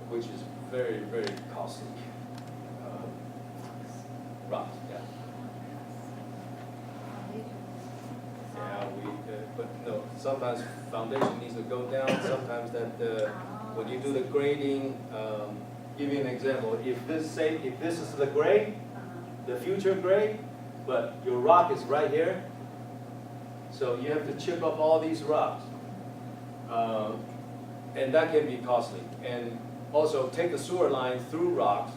which is very, very costly. Rock, yeah. Yeah, but no, sometimes foundation needs to go down, sometimes that, when you do the grading, give you an example, if this is the grade, the future grade, but your rock is right here, so you have to chip up all these rocks. And that can be costly. And also take the sewer line through rocks.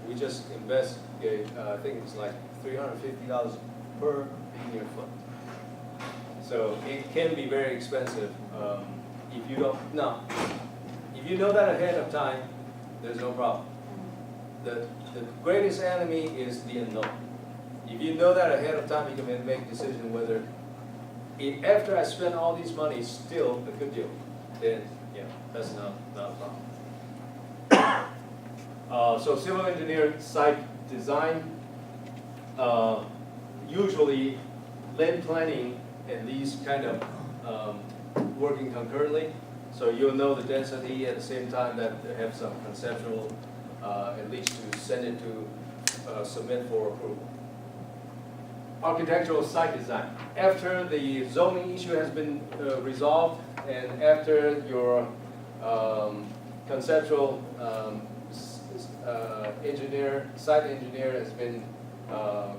We just investigate, I think it's like $350 per linear foot. So it can be very expensive if you don't know. If you know that ahead of time, there's no problem. The greatest enemy is the unknown. If you know that ahead of time, you can make a decision whether, after I spend all these money, it's still a good deal. Then, yeah, that's not a problem. So civil engineer site design, usually land planning and these kind of working concurrently. So you'll know the density at the same time that they have some conceptual, at least to send it to submit for approval. Architectural site design. After the zoning issue has been resolved and after your conceptual site engineer has been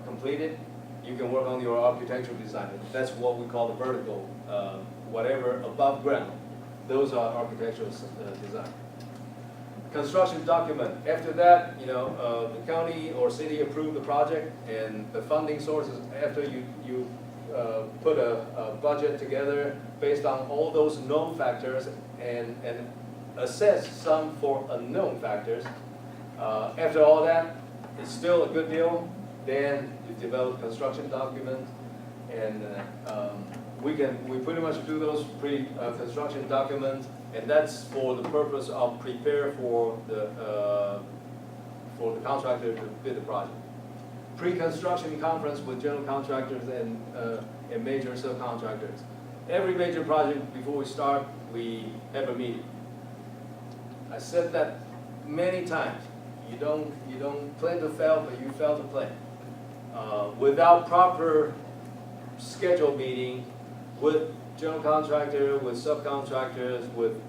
completed, you can work on your architectural design. That's what we call the vertical, whatever above ground. Those are architectural design. Construction document. After that, the county or city approved the project and the funding sources. After you put a budget together based on all those known factors and assess some for unknown factors. After all that, it's still a good deal. Then you develop construction document, and we pretty much do those pre-construction documents. And that's for the purpose of prepare for the contractor to bid the project. Pre-construction conference with general contractors and major subcontractors. Every major project before we start, we have a meeting. I said that many times. You don't plan to fail, but you fail to plan. Without proper scheduled meeting with general contractor, with subcontractors, with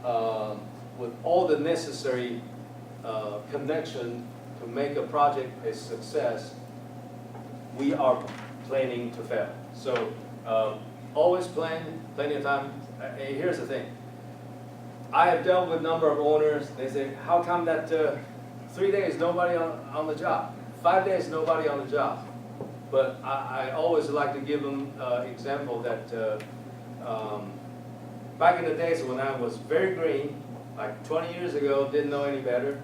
all the necessary connection to make a project a success, we are planning to fail. So always plan, plenty of time. Here's the thing. I have dealt with a number of owners. They say, how come that 3 days nobody on the job? 5 days nobody on the job? But I always like to give them example that back in the days when I was very green, like 20 years ago, didn't know any better,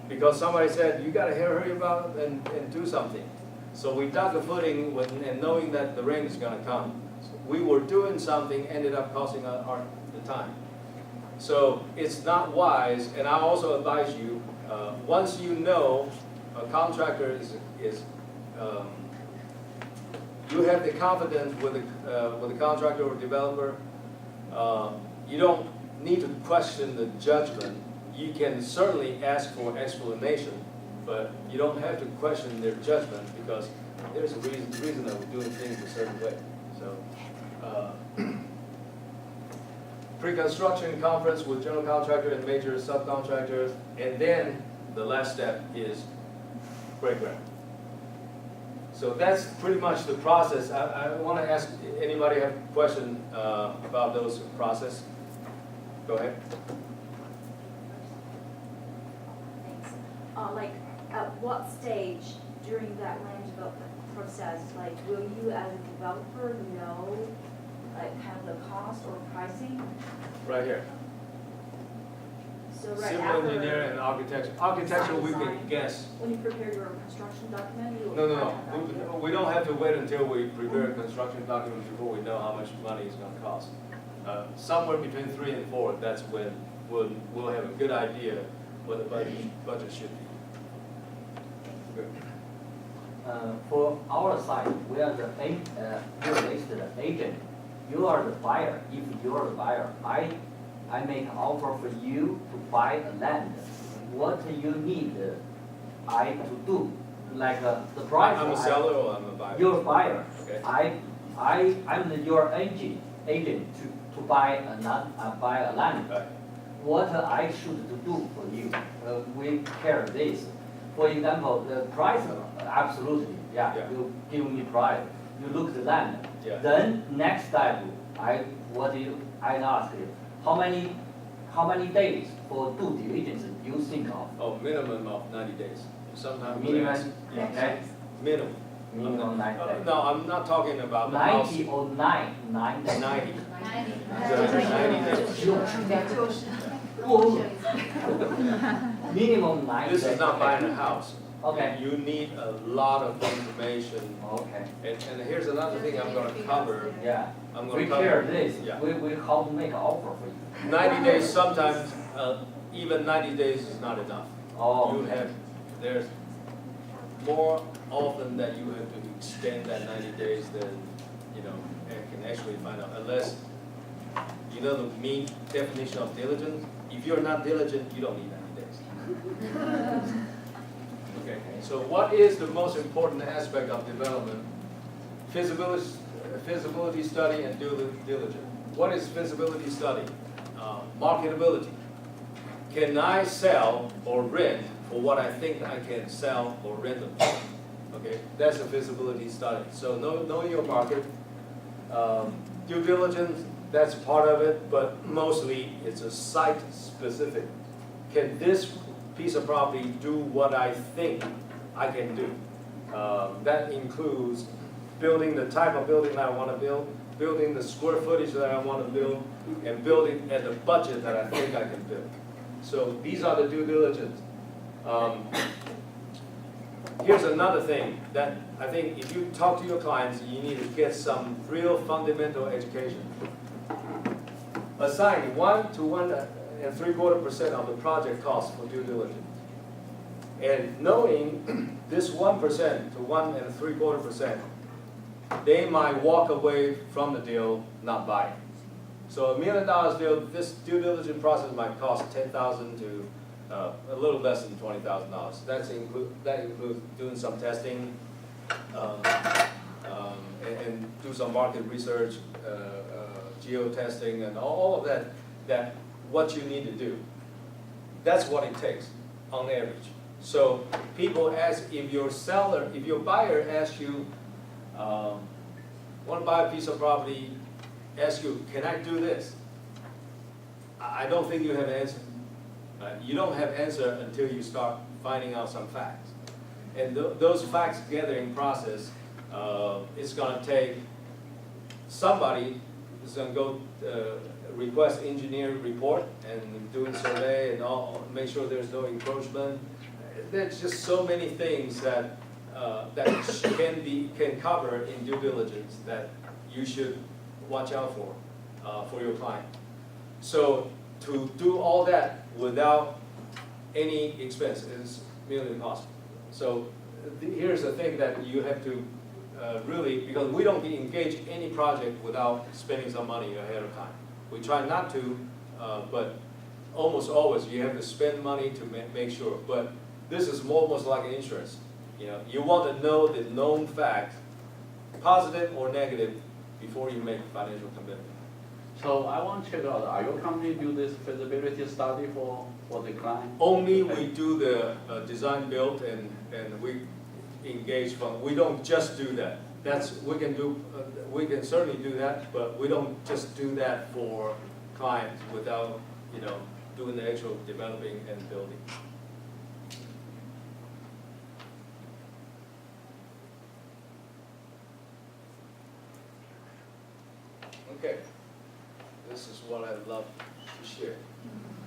because somebody said, you got to hurry about and do something. So we dug a footing and knowing that the rain is going to come. So we were doing something, ended up costing the time. So it's not wise, and I also advise you, once you know a contractor is you have the confidence with the contractor or developer, you don't need to question the judgment. You can certainly ask for explanation, but you don't have to question their judgment because there's a reason that we're doing things a certain way. So. Pre-construction conference with general contractor and major subcontractors, and then the last step is breakground. So that's pretty much the process. I want to ask anybody have a question about those process. Go ahead. Thanks. Like, at what stage during that land development process, like, will you as a developer know, like, kind of the cost or pricing? Right here. So right Civil after engineer and architecture. Architecture we can guess. when you prepare your construction document, you will No. We don't have to wait until we prepare a construction document before we know how much money it's going to cost. Somewhere between 3 and 4, that's when we'll have a good idea what the budget should be. Good. For our side, we are the real estate agent. You are the buyer. If you are the buyer, I I make an offer for you to buy a land. What you need I to do, like the price. I'm a seller or I'm a buyer? You're a buyer. Okay. I'm your agent to buy a land. Right. What I should do for you? We care this. For example, the price, absolutely, yeah. Yeah. You give me price. You look the land. Yeah. Then next step, I ask you, how many days for due diligence you think of? Oh, minimum of 90 days. Sometimes Minimum, yes. okay. Minimum. Minimum 90 days. No, I'm not talking about the house. 90 or 9 days. 90. 90 days. Minimum 9 days. This is not buying a house. Okay. You need a lot of information. Okay. And here's another thing I'm going to cover. Yeah. I'm We going to care cover. this. Yeah. We how to make an offer for you. 90 days, sometimes, even 90 days is not enough. Oh, You okay. have, there's more often that you have to extend that 90 days than, and can actually find out, unless you know the mean definition of diligence. If you're not diligent, you don't need 90 days. Okay, so what is the most important aspect of development? Feasibility study and due diligence. What is feasibility study? Marketability. Can I sell or rent for what I think I can sell or rent them for? Okay, that's a feasibility study. So knowing your market, due diligence, that's part of it, but mostly it's a site specific. Can this piece of property do what I think I can do? That includes building the type of building that I want to build, building the square footage that I want to build, and building at the budget that I think I can build. So these are the due diligence. Here's another thing that I think if you talk to your clients, you need to get some real fundamental education. Assign 1 to 1.75% of the project cost for due diligence. And knowing this 1% to 1.75%, they might walk away from the deal, not buy it. So $1 million deal, this due diligence process might cost $10,000 to a little less than $20,000. That includes doing some testing and do some market research, geo-testing, and all of that. That what you need to do. That's what it takes on average. So people ask, if your buyer asks you, want to buy a piece of property, ask you, can I do this? I don't think you have an answer. You don't have an answer until you start finding out some facts. And those facts gathering process, it's going to take somebody is going to go request engineering report and doing survey and all, make sure there's no encroachment. There's just so many things that can cover in due diligence that you should watch out for your client. So to do all that without any expense is nearly impossible. So here's the thing that you have to really, because we don't engage any project without spending some money ahead of time. We try not to, but almost always you have to spend money to make sure. But this is almost like an insurance. You want to know the known facts, positive or negative, before you make financial commitment. So I want to check out, are your company do this feasibility study for the client? Only we do the design build and we engage from, we don't just do that. We can certainly do that, but we don't just do that for clients without, doing the actual developing and building. Okay, this is what I love to share.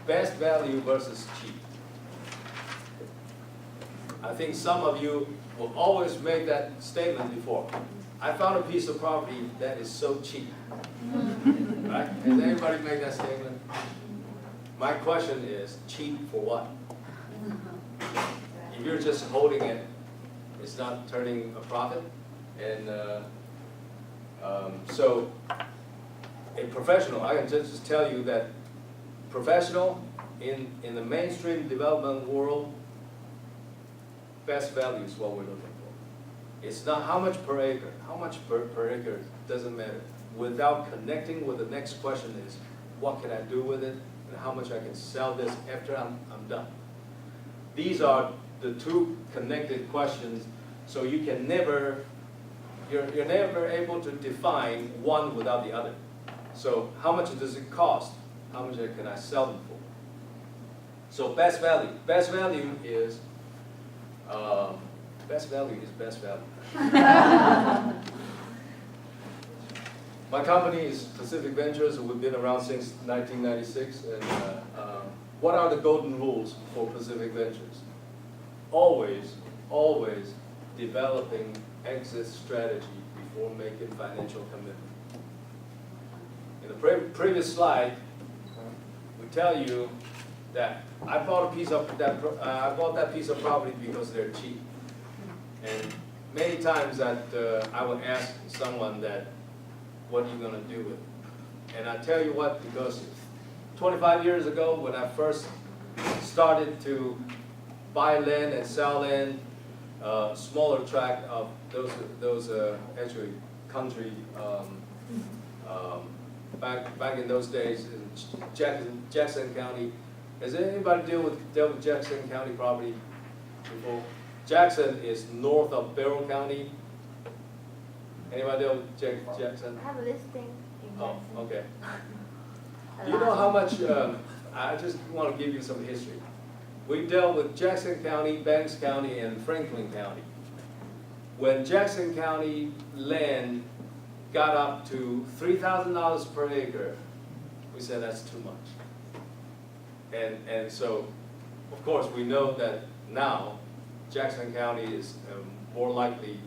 Best value versus cheap. I think some of you will always make that statement before. I found a piece of property that is so cheap. Right? Has anybody made that statement? My question is, cheap for what? If you're just holding it, it's not turning a profit. And so a professional, I can just tell you that professional, in the mainstream development world, best value is what we're looking for. It's not how much per acre. How much per acre doesn't matter. Without connecting with the next question is, what can I do with it, and how much I can sell this after I'm done. These are the two connected questions, so you can never, you're never able to define one without the other. So how much does it cost? How much can I sell them for? So best value. Best value is best value. My company is Pacific Ventures. We've been around since 1996. And what are the golden rules for Pacific Ventures? Always developing exit strategy before making financial commitment. In the previous slide, we tell you that I bought that piece of property because they're cheap. And many times that I would ask someone that, what are you going to do with it? And I tell you what, because 25 years ago when I first started to buy land and sell land, smaller tract of those actually country, back in those days in Jackson County. Has anybody dealt with Jackson County property before? Jackson is north of Barrow County. Anybody dealt with Jackson? I have a listing in Oh, Jackson. okay. You know how much, I just want to give you some history. We dealt with Jackson County, Banks County, and Franklin County. When Jackson County land got up to $3,000 per acre, we said that's too much. And so, of course, we know that now Jackson County is more likely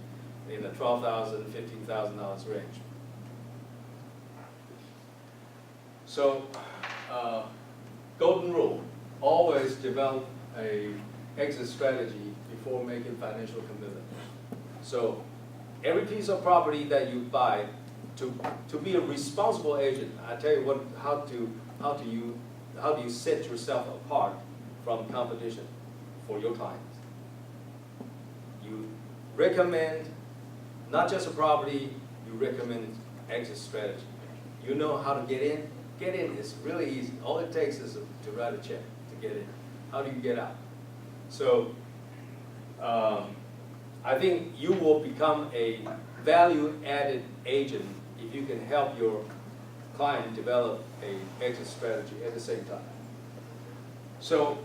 in the $12,000, $15,000 range. So, golden rule, always develop a exit strategy before making financial commitment. So, every piece of property that you buy, to be a responsible agent, I tell you what, how do you set yourself apart from competition for your clients? You recommend not just a property, you recommend exit strategy. You know how to get in? Get in is really easy. All it takes is to write a check to get in. How do you get out? So I think you will become a value-added agent if you can help your client develop an exit strategy at the same time. So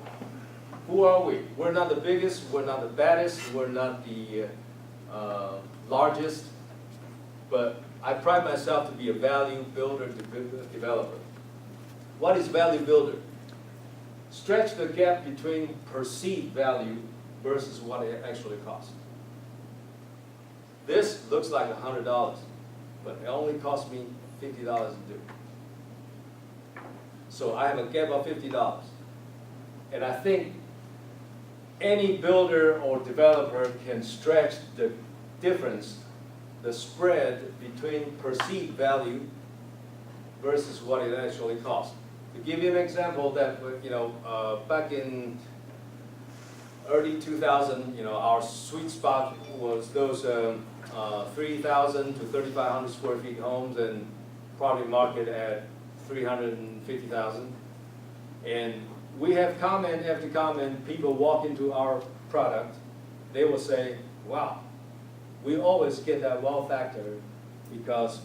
who are we? We're not the biggest, we're not the baddest, we're not the largest, but I pride myself to be a value builder, developer. What is value builder? Stretch the gap between perceived value versus what it actually costs. This looks like $100, but it only cost me $50 to do. So I have a gap of $50. And I think any builder or developer can stretch the difference, the spread between perceived value versus what it actually costs. To give you an example, that back in early 2000, our sweet spot was those 3,000 to 3,500 square feet homes, and property market at 350,000. And we have comment after comment. People walk into our product, they will say, "Wow, we always get that wow factor," because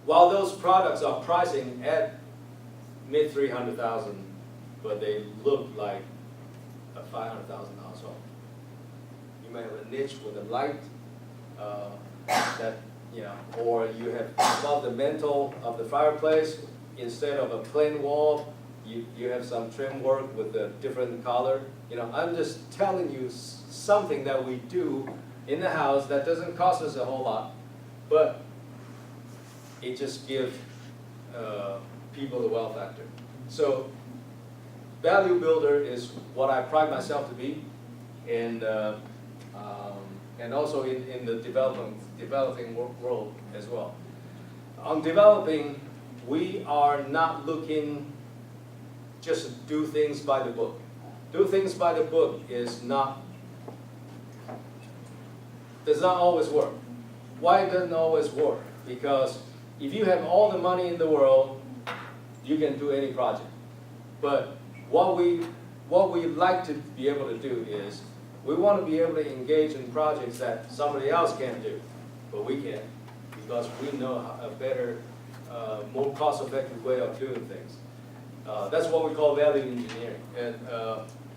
while those products are pricing at mid 300,000, but they look like a $500,000 home. You may have a niche with a light or you have above the mantle of the fireplace, instead of a plain wall, you have some trim work with a different color. I'm just telling you something that we do in the house that doesn't cost us a whole lot, but it just gives people the wow factor. So value builder is what I pride myself to be, and also in the developing world as well. On developing, we are not looking just do things by the book. Do things by the book does not always work. Why it doesn't always work? Because if you have all the money in the world, you can do any project. But what we like to be able to do is, we want to be able to engage in projects that somebody else can't do, but we can, because we know a better, more cost-effective way of doing things. That's what we call value engineering. And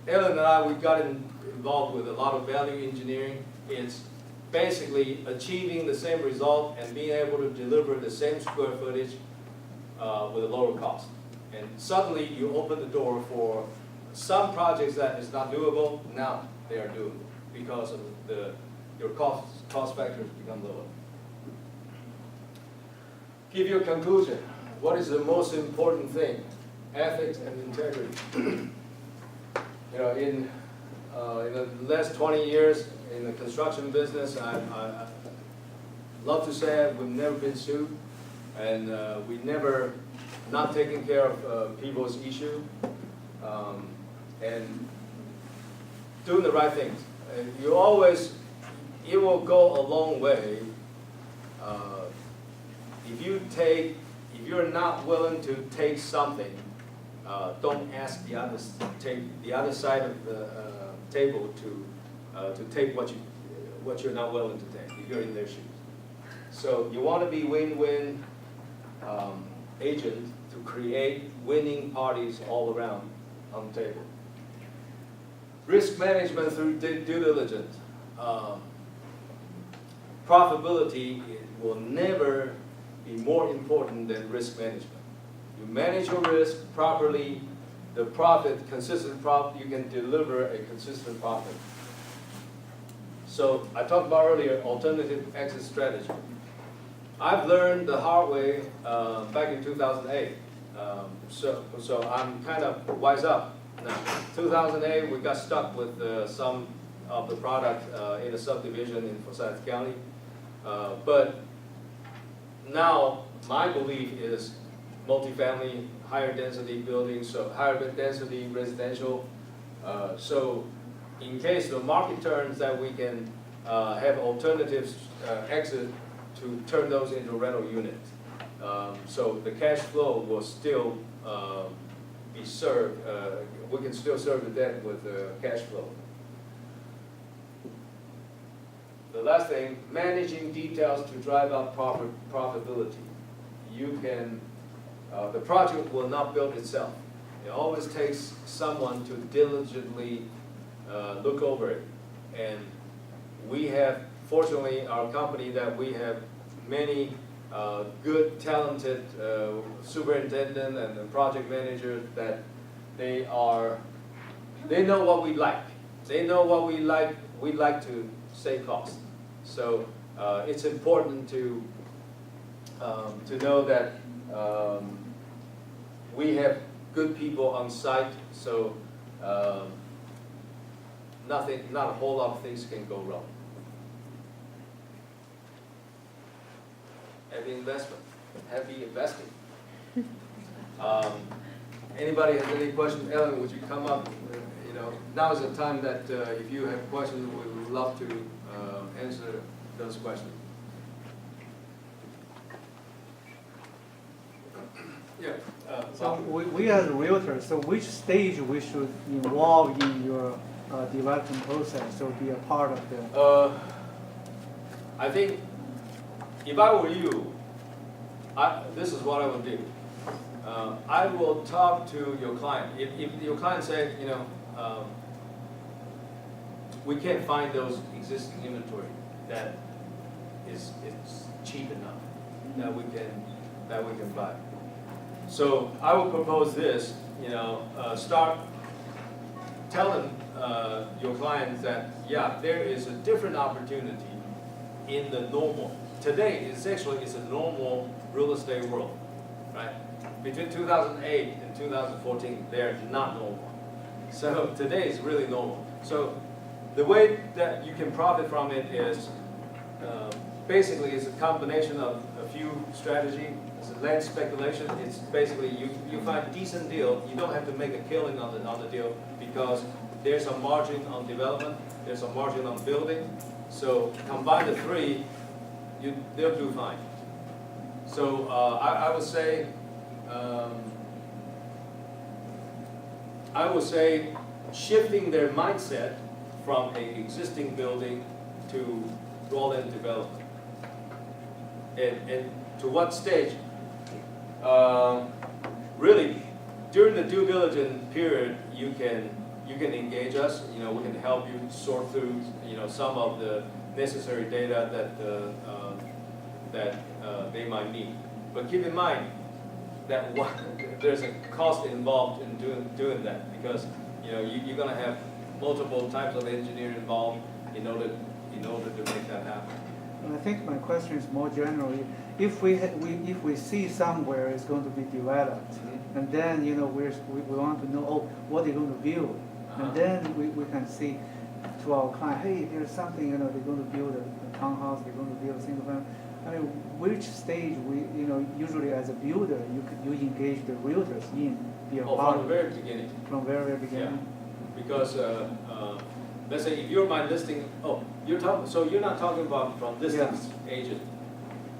Ellen and I, we got involved with a lot of value engineering. It's basically achieving the same result and being able to deliver the same square footage with a lower cost. And suddenly you open the door for some projects that is not doable, now they are doable because of your cost factors become lower. Give you a conclusion. What is the most important thing? Ethics and integrity. You know, in the last 20 years in the construction business, I love to say we've never been sued, and we never not taken care of people's issue, and doing the right things. You always, it will go a long way. If you're not willing to take something, don't ask the others to take the other side of the table to take what you're not willing to take if you're in their shoes. So you want to be win-win agent to create winning parties all around on the table. Risk management through due diligence. Profitability will never be more important than risk management. You manage your risk properly, the profit, consistent profit, you can deliver a consistent profit. So I talked about earlier, alternative exit strategy. I've learned the hard way back in 2008. So I'm kind of wise up now. 2008, we got stuck with some of the product in a subdivision in Forsyth County. But now my belief is multifamily, higher density buildings, so higher density residential. So in case the market turns, that we can have alternatives exit to turn those into rental units. So the cash flow will still be served. We can still serve the debt with cash flow. The last thing, managing details to drive up profitability. You can, the project will not build itself. It always takes someone to diligently look over it. And we have, fortunately, our company, that we have many good, talented superintendent and project managers that they know what we like. They know what we like. We like to save costs. So it's important to know that we have good people on site. So not a whole lot of things can go wrong. Happy investment. Happy investing. Anybody has any questions? Ellen, would you come up? You know, now is the time that if you have questions, we would love to answer those questions. Yeah. So we as realtors, so which stage we should involve in your development process, so be a part of the? I think if I were you, this is what I would do. I will talk to your client. If your client said, you know, we can't find those existing inventory that is cheap enough that we can buy. So I will propose this. You know, start telling your clients that there is a different opportunity in the normal. Today it's a normal real estate world, right? Between 2008 and 2014, they're not normal. So today is really normal. So the way that you can profit from it is basically it's a combination of a few strategy. It's a land speculation. It's basically you find decent deal. You don't have to make a killing on the deal because there's a margin on development. There's a margin on building. So combine the three, they'll do fine. So I would say. I would say shifting their mindset from an existing building to all-in development. And to what stage? Really, during the due diligence period, you can engage us. You know, we can help you sort through some of the necessary data that they might need. But keep in mind that there's a cost involved in doing that because you're going to have multiple types of engineers involved in order to make that happen. And I think my question is more generally, if we see somewhere it's going to be developed, and then we want to know what they're going to build, and then we can see to our client, hey, there's something they're going to build a townhouse, they're going to build a single family. I mean, which stage usually as a builder you engage the realtors in be a part From the very beginning. From very beginning. Yeah. Because let's say if you're my listing, so you're not talking about from listings agent.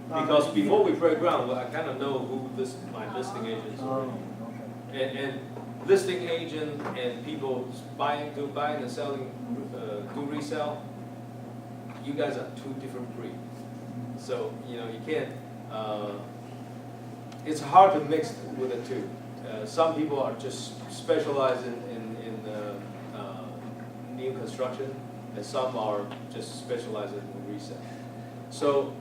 Because before we break ground, I kind of know who my listing agent is. Oh, okay. And listing agent and people buying and selling, do resell, you guys are two different breeds. So, you can't, it's hard to mix with the two. Some people are just specialized in new construction, and some are just specialized in resale. So